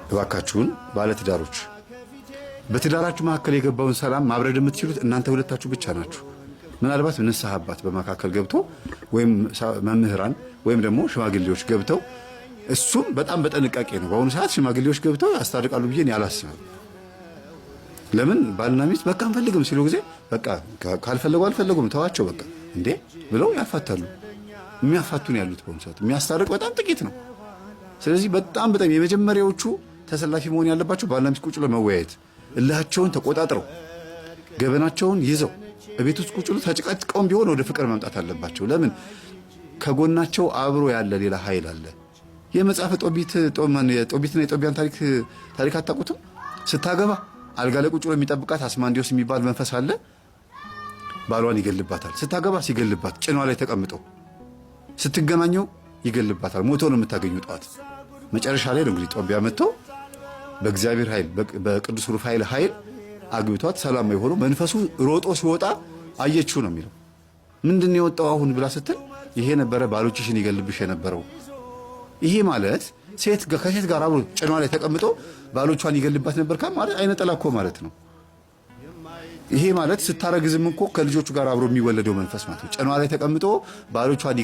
እባካችሁን ባለትዳሮች በትዳራችሁ መካከል የገባውን ሰላም ማብረድ የምትችሉት እናንተ ሁለታችሁ ብቻ ናችሁ። ምናልባት ንስሐ አባት በመካከል ገብቶ ወይም መምህራን ወይም ደግሞ ሽማግሌዎች ገብተው እሱም በጣም በጥንቃቄ ነው። በአሁኑ ሰዓት ሽማግሌዎች ገብተው ያስታርቃሉ ብዬ ያላስብም። ለምን ባልና ሚስት በቃ አንፈልግም ሲሉ ጊዜ በቃ ካልፈለጉ አልፈለጉም ተዋቸው በቃ እንዴ ብለው ያፋታሉ። የሚያፋቱን ያሉት በአሁኑ ሰዓት የሚያስታርቅ በጣም ጥቂት ነው። ስለዚህ በጣም የመጀመሪያዎቹ ተሰላፊ መሆን ያለባቸው ባልና ሚስት ቁጭ ብለው መወያየት፣ እልሃቸውን ተቆጣጥረው ገበናቸውን ይዘው በቤት ውስጥ ቁጭ ብለው ተጨቃጭቀውም ቢሆን ወደ ፍቅር መምጣት አለባቸው። ለምን ከጎናቸው አብሮ ያለ ሌላ ኃይል አለ። የመጽሐፈ ጦቢትና የጦቢያን ታሪክ አታውቁትም? ስታገባ አልጋ ላይ ቁጭ ብሎ የሚጠብቃት አስማንዲዮስ የሚባል መንፈስ አለ። ባሏን ይገልባታል። ስታገባ ሲገልባት ጭኗ ላይ ተቀምጠው ስትገናኘው ይገልባታል። ሞቶ ነው የምታገኙ ጠዋት። መጨረሻ ላይ ነው እንግዲህ ጦቢያ መጥተው በእግዚአብሔር ኃይል በቅዱስ ሩፋኤል ኃይል አግብቷት ሰላም የሆነው መንፈሱ ሮጦ ሲወጣ አየችው ነው የሚለው። ምንድነው የወጣው አሁን ብላ ስትል ይሄ ነበረ ባሎችሽን ይገልብሽ የነበረው። ይሄ ማለት ከሴት ጋር አብሮ ጭኗ ላይ ተቀምጦ ባሎቿን ይገልባት ነበር ማለት አይነ ጥላ እኮ ማለት ነው። ይሄ ማለት ስታረግዝም እኮ ከልጆቹ ጋር አብሮ የሚወለደው መንፈስ ማለት ነው። ጭኗ ላይ ተቀምጦ ባሎቿን